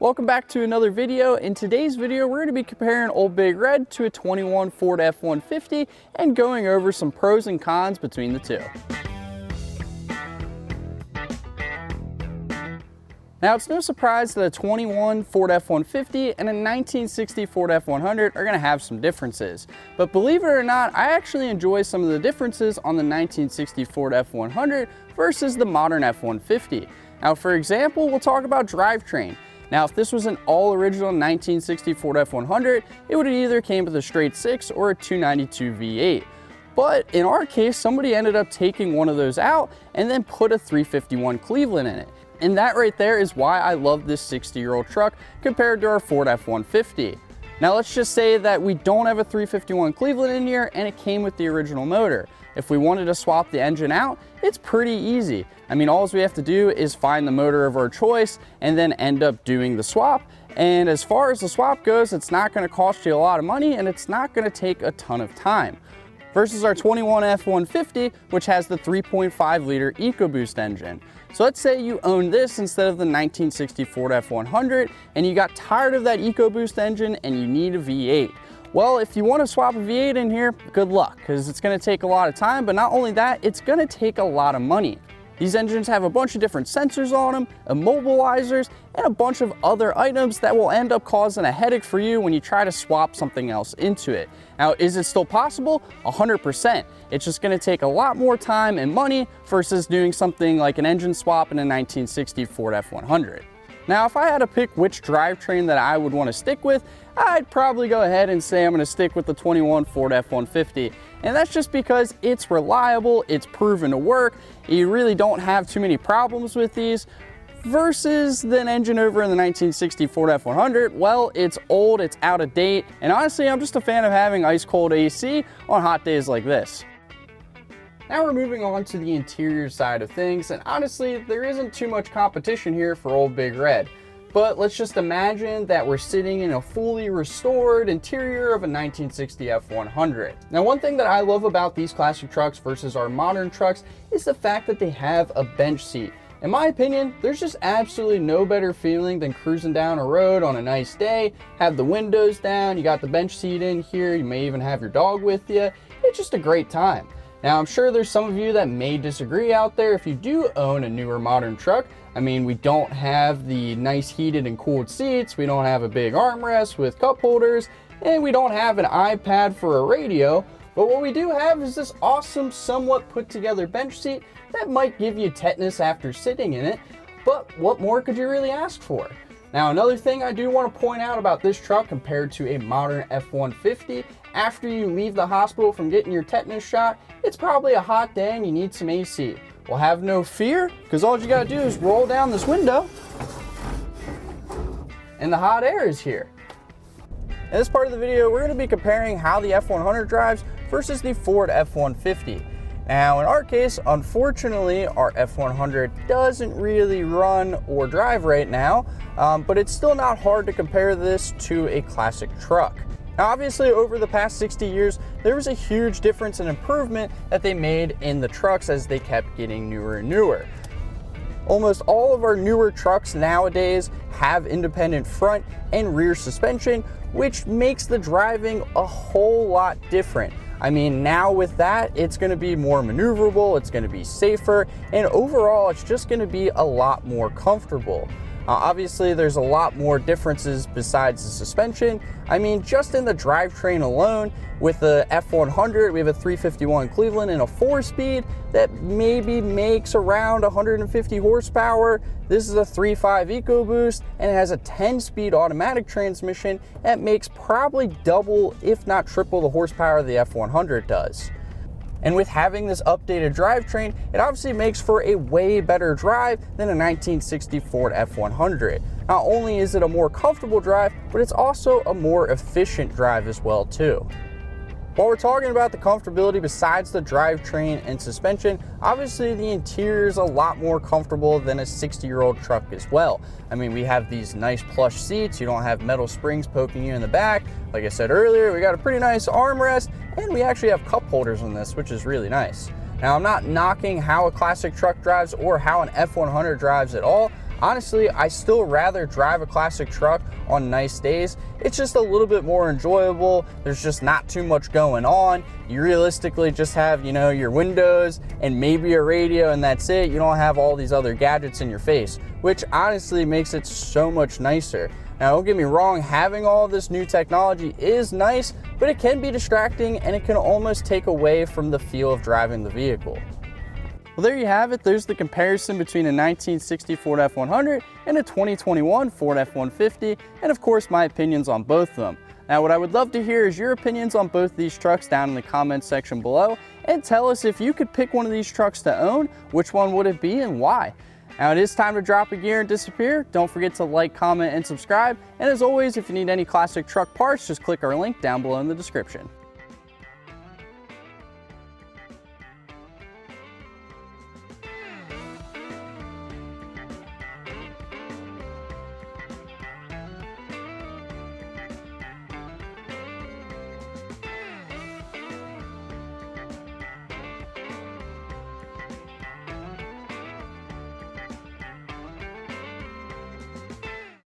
Welcome back to another video. In today's video, we're going to be comparing Old Big Red to a 21 Ford F-150 and going over some pros and cons between the two. Now, it's no surprise that a 21 Ford F-150 and a 1960 Ford F-100 are going to have some differences. But believe it or not, I actually enjoy some of the differences on the 1960 Ford F-100 versus the modern F-150. Now, for example, we'll talk about drivetrain. Now, if this was an all-original 1960 Ford F100, it would have either came with a straight 6 or a 292 V8. But in our case, somebody ended up taking one of those out and then put a 351 Cleveland in it. And that right there is why I love this 60-year-old truck compared to our Ford F150. Now, let's just say that we don't have a 351 Cleveland in here and it came with the original motor. If we wanted to swap the engine out, it's pretty easy. I mean, all we have to do is find the motor of our choice and then end up doing the swap. And as far as the swap goes, it's not going to cost you a lot of money and it's not going to take a ton of time. Versus our 21 F-150, which has the 3.5 liter EcoBoost engine. So let's say you own this instead of the 1960 Ford F100 and you got tired of that EcoBoost engine and you need a V8. Well, if you want to swap a V8 in here, good luck, because it's going to take a lot of time, but not only that, it's going to take a lot of money. These engines have a bunch of different sensors on them, immobilizers, and a bunch of other items that will end up causing a headache for you when you try to swap something else into it. Now, is it still possible? 100%. It's just going to take a lot more time and money versus doing something like an engine swap in a 1960 Ford F100. Now, if I had to pick which drivetrain that I would want to stick with, I'd probably go ahead and say I'm going to stick with the 21 Ford F-150. And that's just because it's reliable, it's proven to work, you really don't have too many problems with these. Versus the engine over in the 1960 Ford F100, well, it's old, it's out of date, and honestly, I'm just a fan of having ice cold AC on hot days like this. Now we're moving on to the interior side of things, and honestly, there isn't too much competition here for Old Big Red. But let's just imagine that we're sitting in a fully restored interior of a 1960 F100. Now, one thing that I love about these classic trucks versus our modern trucks is the fact that they have a bench seat. In my opinion, there's just absolutely no better feeling than cruising down a road on a nice day, have the windows down, you got the bench seat in here, you may even have your dog with you. It's just a great time. Now, I'm sure there's some of you that may disagree out there if you do own a newer modern truck. I mean, we don't have the nice heated and cooled seats, we don't have a big armrest with cup holders, and we don't have an iPad for a radio. But what we do have is this awesome, somewhat put together bench seat that might give you tetanus after sitting in it, but what more could you really ask for? Now, another thing I do want to point out about this truck compared to a modern F-150, after you leave the hospital from getting your tetanus shot, it's probably a hot day and you need some AC. Well, have no fear, because all you gotta do is roll down this window and the hot air is here. In this part of the video, we're going to be comparing how the F100 drives versus the Ford F150. Now, in our case, unfortunately, our F100 doesn't really run or drive right now, but it's still not hard to compare this to a classic truck. Now, obviously, over the past 60 years, there was a huge difference and improvement that they made in the trucks as they kept getting newer and newer. Almost all of our newer trucks nowadays have independent front and rear suspension, which makes the driving a whole lot different. I mean, now with that, it's going to be more maneuverable, it's going to be safer, and overall, it's just going to be a lot more comfortable. Obviously, there's a lot more differences besides the suspension. I mean, just in the drivetrain alone, with the F100, we have a 351 Cleveland and a 4-speed that maybe makes around 150 horsepower. This is a 3.5 EcoBoost and it has a 10-speed automatic transmission that makes probably double, if not triple, the horsepower the F100 does. And with having this updated drivetrain, it obviously makes for a way better drive than a 1960 Ford F100. Not only is it a more comfortable drive, but it's also a more efficient drive as well too. While we're talking about the comfortability besides the drivetrain and suspension, obviously the interior is a lot more comfortable than a 60-year-old truck as well. I mean, we have these nice plush seats, you don't have metal springs poking you in the back. Like I said earlier, we got a pretty nice armrest, and we actually have cup holders in this, which is really nice. Now, I'm not knocking how a classic truck drives or how an F100 drives at all. Honestly, I still rather drive a classic truck on nice days. It's just a little bit more enjoyable. There's just not too much going on. You realistically just have, your windows and maybe a radio, and that's it. You don't have all these other gadgets in your face, which honestly makes it so much nicer. Now, don't get me wrong, having all this new technology is nice, but it can be distracting and it can almost take away from the feel of driving the vehicle. Well, there you have it. There's the comparison between a 1960 Ford F100 and a 2021 Ford F150, and of course my opinions on both of them. Now, what I would love to hear is your opinions on both these trucks down in the comments section below, and tell us if you could pick one of these trucks to own, which one would it be and why? Now, it is time to drop a gear and disappear. Don't forget to like, comment, and subscribe. And as always, if you need any classic truck parts, just click our link down below in the description.